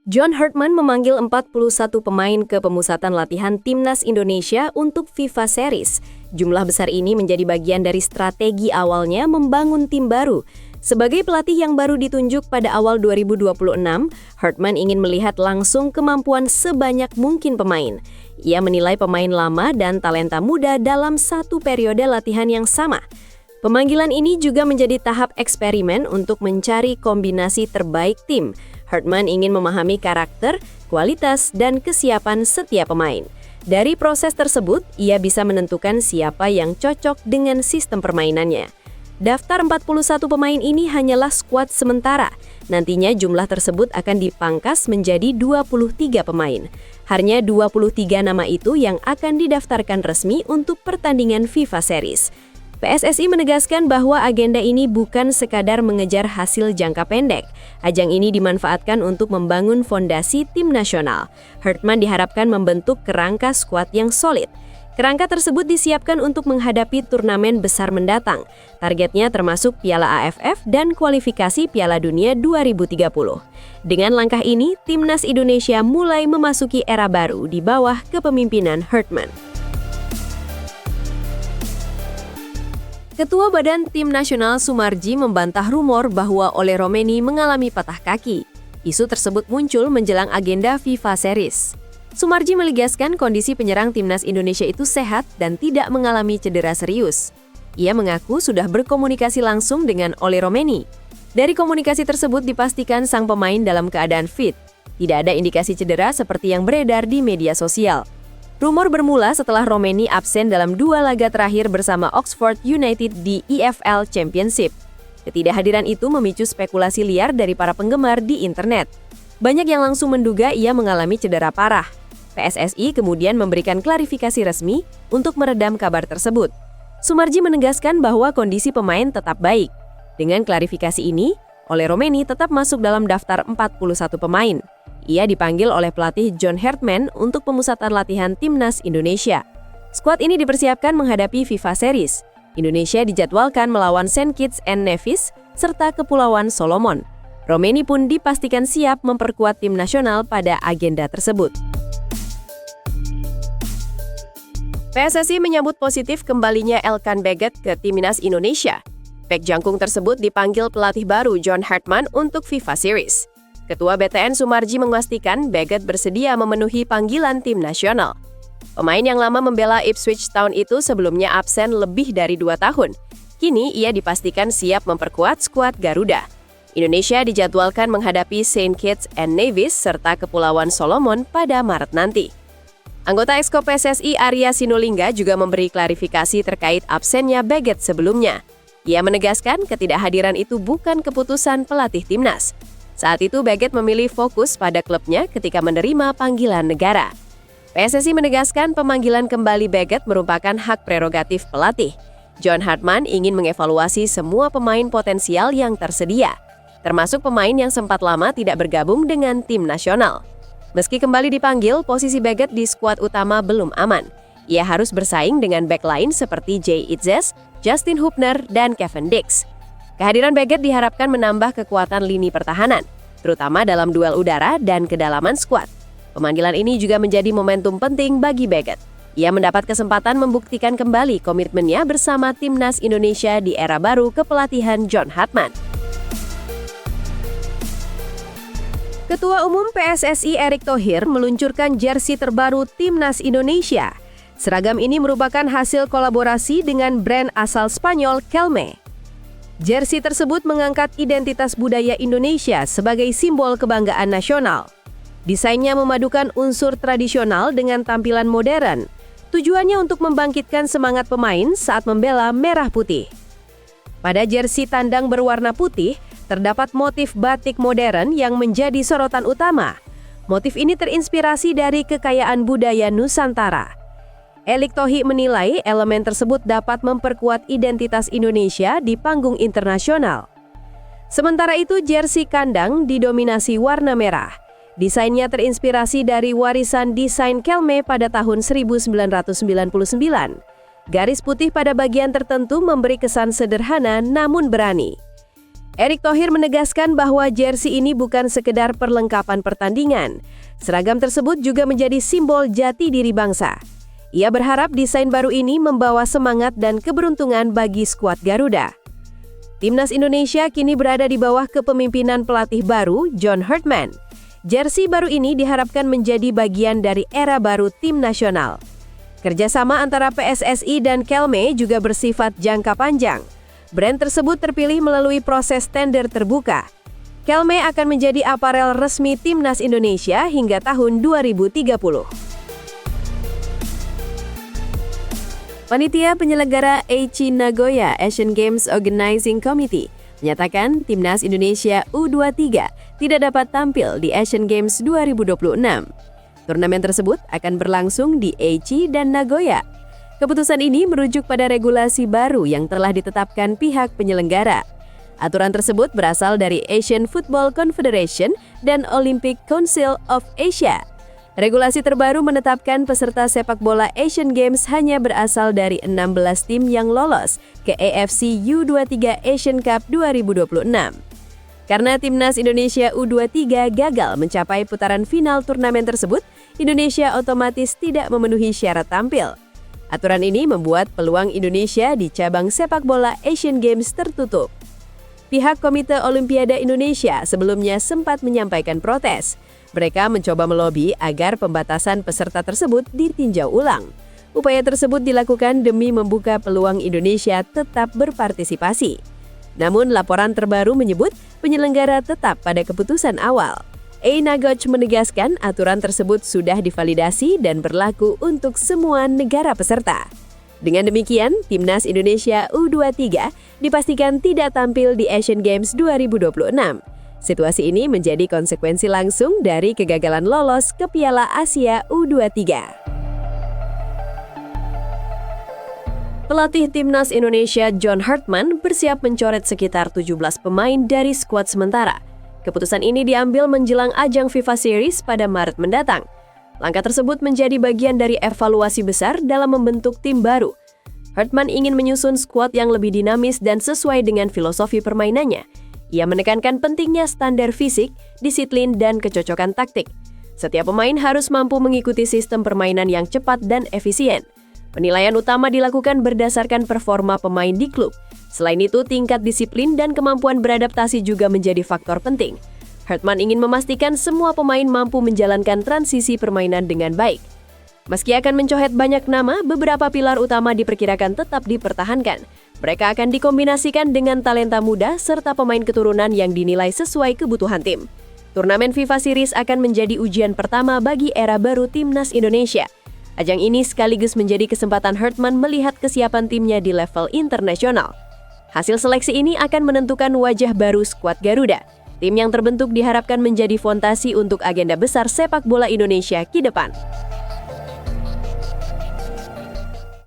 John Hartman memanggil 41 pemain ke pemusatan latihan Timnas Indonesia untuk FIFA Series. Jumlah besar ini menjadi bagian dari strategi awalnya membangun tim baru. Sebagai pelatih yang baru ditunjuk pada awal 2026, Hartman ingin melihat langsung kemampuan sebanyak mungkin pemain. Ia menilai pemain lama dan talenta muda dalam satu periode latihan yang sama. Pemanggilan ini juga menjadi tahap eksperimen untuk mencari kombinasi terbaik tim. Hartman ingin memahami karakter, kualitas, dan kesiapan setiap pemain. Dari proses tersebut, ia bisa menentukan siapa yang cocok dengan sistem permainannya. Daftar 41 pemain ini hanyalah skuad sementara. Nantinya jumlah tersebut akan dipangkas menjadi 23 pemain. Hanya 23 nama itu yang akan didaftarkan resmi untuk pertandingan FIFA Series. PSSI menegaskan bahwa agenda ini bukan sekadar mengejar hasil jangka pendek. Ajang ini dimanfaatkan untuk membangun fondasi tim nasional. Hartman diharapkan membentuk kerangka skuad yang solid. Kerangka tersebut disiapkan untuk menghadapi turnamen besar mendatang. Targetnya termasuk Piala AFF dan kualifikasi Piala Dunia 2030. Dengan langkah ini, Timnas Indonesia mulai memasuki era baru di bawah kepemimpinan Hartman. Ketua Badan Tim Nasional Soemarji membantah rumor bahwa Ole Roemeny mengalami patah kaki. Isu tersebut muncul menjelang agenda FIFA Series. Soemarji menegaskan kondisi penyerang Timnas Indonesia itu sehat dan tidak mengalami cedera serius. Ia mengaku sudah berkomunikasi langsung dengan Ole Roemeny. Dari komunikasi tersebut dipastikan sang pemain dalam keadaan fit. Tidak ada indikasi cedera seperti yang beredar di media sosial. Rumor bermula setelah Roemeny absen dalam 2 laga terakhir bersama Oxford United di EFL Championship. Ketidakhadiran itu memicu spekulasi liar dari para penggemar di internet. Banyak yang langsung menduga ia mengalami cedera parah. PSSI kemudian memberikan klarifikasi resmi untuk meredam kabar tersebut. Soemarji menegaskan bahwa kondisi pemain tetap baik. Dengan klarifikasi ini, Ole Roemeny tetap masuk dalam daftar 41 pemain. Ia dipanggil oleh pelatih John Hartman untuk pemusatan latihan Timnas Indonesia. Skuad ini dipersiapkan menghadapi FIFA Series. Indonesia dijadwalkan melawan Saint Kitts and Nevis serta Kepulauan Solomon. Roemeny pun dipastikan siap memperkuat tim nasional pada agenda tersebut. PSSI menyambut positif kembalinya Elkan Baggett ke Timnas Indonesia. Bek jangkung tersebut dipanggil pelatih baru John Hartman untuk FIFA Series. Ketua BTN Soemarji memastikan Baggett bersedia memenuhi panggilan tim nasional. Pemain yang lama membela Ipswich Town itu sebelumnya absen lebih dari 2 tahun. Kini ia dipastikan siap memperkuat skuad Garuda. Indonesia dijadwalkan menghadapi Saint Kitts and Nevis serta Kepulauan Solomon pada Maret nanti. Anggota Exco PSSI Arya Sinulinga juga memberi klarifikasi terkait absennya Baggett sebelumnya. Ia menegaskan ketidakhadiran itu bukan keputusan pelatih timnas. Saat itu Baggett memilih fokus pada klubnya ketika menerima panggilan negara. PSSI menegaskan pemanggilan kembali Baggett merupakan hak prerogatif pelatih. John Hartman ingin mengevaluasi semua pemain potensial yang tersedia, termasuk pemain yang sempat lama tidak bergabung dengan tim nasional. Meski kembali dipanggil, posisi Baggett di skuad utama belum aman. Ia harus bersaing dengan bek lain seperti Jay Itzes, Justin Hubner, dan Kevin Dix. Kehadiran Baggett diharapkan menambah kekuatan lini pertahanan, terutama dalam duel udara dan kedalaman skuad. Pemanggilan ini juga menjadi momentum penting bagi Baggett. Ia mendapat kesempatan membuktikan kembali komitmennya bersama Timnas Indonesia di era baru kepelatihan John Hartman. Ketua Umum PSSI Erick Thohir meluncurkan jersey terbaru Timnas Indonesia. Seragam ini merupakan hasil kolaborasi dengan brand asal Spanyol Kelme. Jersey tersebut mengangkat identitas budaya Indonesia sebagai simbol kebanggaan nasional. Desainnya memadukan unsur tradisional dengan tampilan modern. Tujuannya untuk membangkitkan semangat pemain saat membela merah putih. Pada jersey tandang berwarna putih, terdapat motif batik modern yang menjadi sorotan utama. Motif ini terinspirasi dari kekayaan budaya Nusantara. Erick Thohir menilai elemen tersebut dapat memperkuat identitas Indonesia di panggung internasional. Sementara itu, jersey kandang didominasi warna merah. Desainnya terinspirasi dari warisan desain Kelme pada tahun 1999. Garis putih pada bagian tertentu memberi kesan sederhana namun berani. Erick Thohir menegaskan bahwa jersey ini bukan sekedar perlengkapan pertandingan. Seragam tersebut juga menjadi simbol jati diri bangsa. Ia berharap desain baru ini membawa semangat dan keberuntungan bagi skuad Garuda. Timnas Indonesia kini berada di bawah kepemimpinan pelatih baru, John Hartman. Jersey baru ini diharapkan menjadi bagian dari era baru tim nasional. Kerjasama antara PSSI dan Kelme juga bersifat jangka panjang. Brand tersebut terpilih melalui proses tender terbuka. Kelme akan menjadi aparel resmi Timnas Indonesia hingga tahun 2030. Panitia penyelenggara Aichi Nagoya Asian Games Organizing Committee menyatakan Timnas Indonesia U23 tidak dapat tampil di Asian Games 2026. Turnamen tersebut akan berlangsung di Aichi dan Nagoya. Keputusan ini merujuk pada regulasi baru yang telah ditetapkan pihak penyelenggara. Aturan tersebut berasal dari Asian Football Confederation dan Olympic Council of Asia. Regulasi terbaru menetapkan peserta sepak bola Asian Games hanya berasal dari 16 tim yang lolos ke AFC U23 Asian Cup 2026. Karena Timnas Indonesia U23 gagal mencapai putaran final turnamen tersebut, Indonesia otomatis tidak memenuhi syarat tampil. Aturan ini membuat peluang Indonesia di cabang sepak bola Asian Games tertutup. Pihak Komite Olimpiade Indonesia sebelumnya sempat menyampaikan protes. Mereka mencoba melobi agar pembatasan peserta tersebut ditinjau ulang. Upaya tersebut dilakukan demi membuka peluang Indonesia tetap berpartisipasi. Namun laporan terbaru menyebut penyelenggara tetap pada keputusan awal. Nagoch menegaskan aturan tersebut sudah divalidasi dan berlaku untuk semua negara peserta. Dengan demikian, Timnas Indonesia U23 dipastikan tidak tampil di Asian Games 2026. Situasi ini menjadi konsekuensi langsung dari kegagalan lolos ke Piala Asia U23. Pelatih Timnas Indonesia John Hartman bersiap mencoret sekitar 17 pemain dari skuad sementara. Keputusan ini diambil menjelang ajang FIFA Series pada Maret mendatang. Langkah tersebut menjadi bagian dari evaluasi besar dalam membentuk tim baru. Hartman ingin menyusun skuad yang lebih dinamis dan sesuai dengan filosofi permainannya. Ia menekankan pentingnya standar fisik, disiplin, dan kecocokan taktik. Setiap pemain harus mampu mengikuti sistem permainan yang cepat dan efisien. Penilaian utama dilakukan berdasarkan performa pemain di klub. Selain itu, tingkat disiplin dan kemampuan beradaptasi juga menjadi faktor penting. Hartman ingin memastikan semua pemain mampu menjalankan transisi permainan dengan baik. Meski akan mencoret banyak nama, beberapa pilar utama diperkirakan tetap dipertahankan. Mereka akan dikombinasikan dengan talenta muda serta pemain keturunan yang dinilai sesuai kebutuhan tim. Turnamen FIFA Series akan menjadi ujian pertama bagi era baru Timnas Indonesia. Ajang ini sekaligus menjadi kesempatan Hartman melihat kesiapan timnya di level internasional. Hasil seleksi ini akan menentukan wajah baru skuad Garuda. Tim yang terbentuk diharapkan menjadi fondasi untuk agenda besar sepak bola Indonesia ke depan.